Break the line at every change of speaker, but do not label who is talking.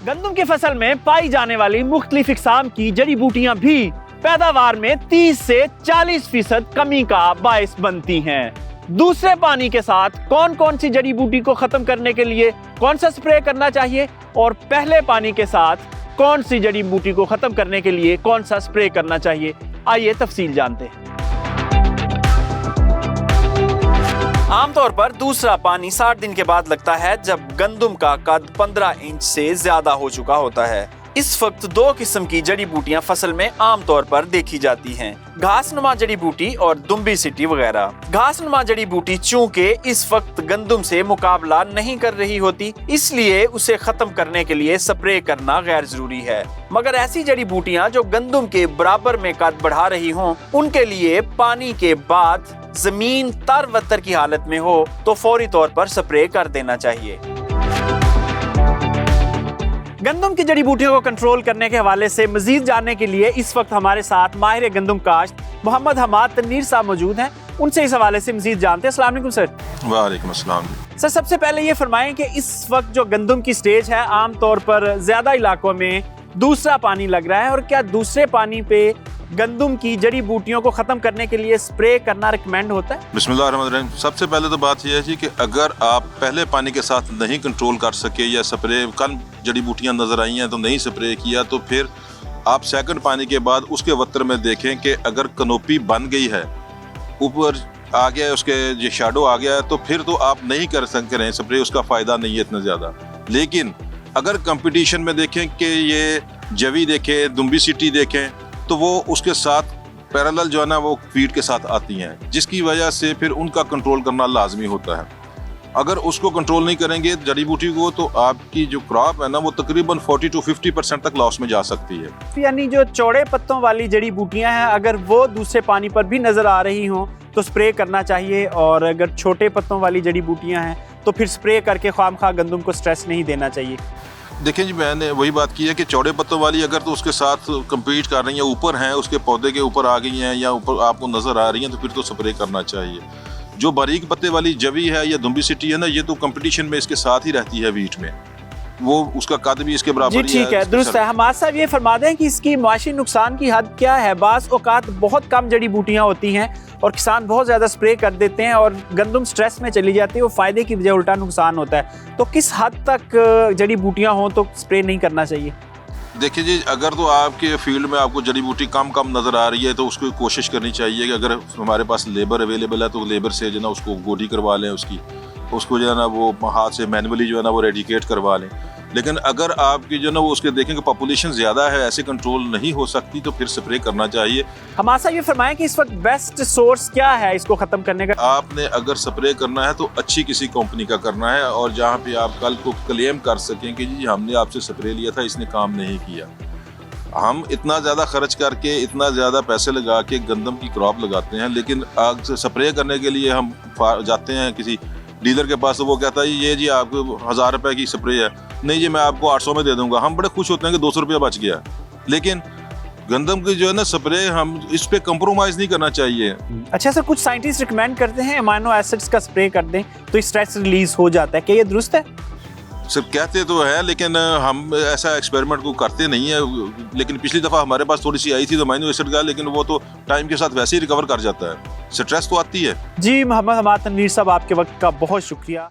गंदम की फसल में पाई जाने वाली मुख्तलिफ इकसाम की जड़ी बूटियां भी पैदावार में 30 से 40% कमी का बायस बनती हैं। दूसरे पानी के साथ कौन कौन सी जड़ी बूटी को खत्म करने के लिए कौन सा स्प्रे करना चाहिए और पहले पानी के साथ कौन सी जड़ी बूटी को खत्म करने के लिए कौन सा स्प्रे करना चाहिए, आइए तफसील जानते हैं। आमतौर पर दूसरा पानी 60 दिन के बाद लगता है जब गंदम का कद 15 इंच से ज्यादा हो चुका होता है। इस वक्त दो किस्म की जड़ी बूटियां फसल में आमतौर पर देखी जाती हैं, घासनुमा जड़ी बूटी और दुम्बी सिटी वगैरह। घासनुमा जड़ी बूटी चूंकि इस वक्त गंदम से मुकाबला नहीं कर रही होती, इसलिए उसे खत्म करने के लिए स्प्रे करना गैर जरूरी है। मगर ऐसी जड़ी बूटियां जो गंदम के बराबर में कद बढ़ा रही हों, उनके लिए पानी के बाद जमीन तर वतर की हालत में हो तो फौरी तौर पर स्प्रे कर देना चाहिए। गंदम की जड़ी बूटियों को कंट्रोल करने के हवाले से मजीद जानने के लिए इस वक्त हमारे साथ माहिर गंदम काश्त मोहम्मद हमाद तनवीर साहब मौजूद हैं। उनसे इस हवाले से मजीद जानते हैं। अस्सलाम वालेकुम सर।
वालेकुम अस्सलाम।
सर, सबसे पहले ये फरमाएं कि इस वक्त जो गंदम की स्टेज है, आमतौर पर ज्यादा इलाकों में दूसरा पानी लग रहा है, और क्या दूसरे पानी पे गंदम की जड़ी बूटियों को खत्म करने के लिए स्प्रे करना रिकमेंड होता है?
बिस्मिल्लाहिर्रहमानिर्रहीम। सबसे पहले तो बात यह है जी कि अगर आप पहले पानी के साथ नहीं कंट्रोल कर सके या स्प्रे कल जड़ी बूटियां नजर आई हैं तो नहीं स्प्रे किया, तो फिर आप सेकंड पानी के बाद उसके वक्र में देखें कि अगर कनोपी बन गई है, ऊपर आ गया है, उसके ये शैडो आ गया है, तो फिर तो आप नहीं कर सकते हैं स्प्रे, उसका फ़ायदा नहीं है इतना ज़्यादा। लेकिन अगर कंपटीशन में देखें कि ये जवी देखें, दुम्बी सिटी देखें, तो वो उसके साथ पैरेलल जो है ना वो फीड के साथ आती हैं, जिसकी वजह से फिर उनका कंट्रोल करना लाजमी होता है। अगर उसको कंट्रोल नहीं करेंगे जड़ी बूटी को, तो आपकी जो क्रॉप है ना वो तकरीबन 40 to 50% तक लॉस में जा सकती है।
यानी जो चौड़े पत्तों वाली जड़ी बूटियां हैं, अगर वो दूसरे पानी पर भी नजर आ रही हों तो स्प्रे करना चाहिए, और अगर छोटे पत्तों वाली जड़ी बूटियां हैं तो फिर स्प्रे करके ख्वामखा गंदम को स्ट्रेस नहीं देना चाहिए।
देखिए जी, मैंने वही बात की है कि चौड़े पत्तों वाली अगर तो उसके साथ कम्पीट कर रही हैं, ऊपर हैं, उसके पौधे के ऊपर आ गई हैं या ऊपर आपको नज़र आ रही हैं, तो फिर तो स्प्रे करना चाहिए। जो बारीक पत्ते वाली जवी है या दुम्बी सिटी है ना, ये तो कंपटीशन में इसके साथ ही रहती है वीट में, वो उसका कद भी इसके बराबर
जी, ठीक है, दुरुस्त है। हमाद साहब ये फरमा दें कि इसकी मुआशी नुकसान की हद क्या है? बाज़ औक़ात बहुत कम जड़ी बूटियाँ होती हैं और किसान बहुत ज़्यादा स्प्रे कर देते हैं और गंदम स्ट्रेस में चली जाती है, वो फ़ायदे की बजाय उल्टा नुकसान होता है। तो किस हद तक जड़ी बूटियाँ हों तो स्प्रे नहीं करना चाहिए?
देखिए जी, अगर तो आपके फील्ड में आपको जड़ी बूटी कम नज़र आ रही है तो उसको कोशिश करनी चाहिए कि अगर हमारे पास लेबर अवेलेबल है तो लेबर से जो है ना उसको गोडी करवा लें, उसको जो है ना वो हाथ से मैनुअली जो है ना वो रेडिकेट करवा लें। लेकिन अगर आपकी जो ना वो उसके देखें कि पॉपुलेशन ज़्यादा है, ऐसे कंट्रोल नहीं हो सकती, तो फिर स्प्रे करना चाहिए।
हमाद साहब ये फरमाएं कि इस वक्त बेस्ट सोर्स क्या है इसको ख़त्म करने का?
आपने अगर स्प्रे करना है तो अच्छी किसी कंपनी का करना है, और जहाँ पे आप कल को क्लेम कर सकें कि जी हमने आपसे स्प्रे लिया था, इसने काम नहीं किया। हम इतना ज़्यादा खर्च करके, इतना ज़्यादा पैसे लगा के गंदम की क्रॉप लगाते हैं, लेकिन स्प्रे करने के लिए हम जाते हैं किसी डीलर के पास, तो वो कहता है ये जी आपको 1000 रुपये की स्प्रे है, नहीं जी मैं आपको 800 में दे दूंगा। हम बड़े खुश होते हैं कि 200 रुपया बच गया, लेकिन गंदम की जो है ना स्प्रे, हम इस पे कंप्रोमाइज़ नहीं करना चाहिए।
अच्छा सर, कुछ साइंटिस्ट रिकमेंड करते हैं अमाइनो एसिड्स का स्प्रे कर दें तो स्ट्रेस रिलीज हो जाता है, क्या ये दुरुस्त है?
सब कहते तो है, लेकिन हम ऐसा एक्सपेरिमेंट को करते नहीं है। लेकिन पिछली दफ़ा हमारे पास थोड़ी सी आई थी तो अमाइनो एसिड का, लेकिन वो तो टाइम के साथ वैसे ही रिकवर कर जाता है, स्ट्रेस तो आती है।
जी, मोहम्मद हमाद तनवीर साहब, आपके वक्त का बहुत शुक्रिया।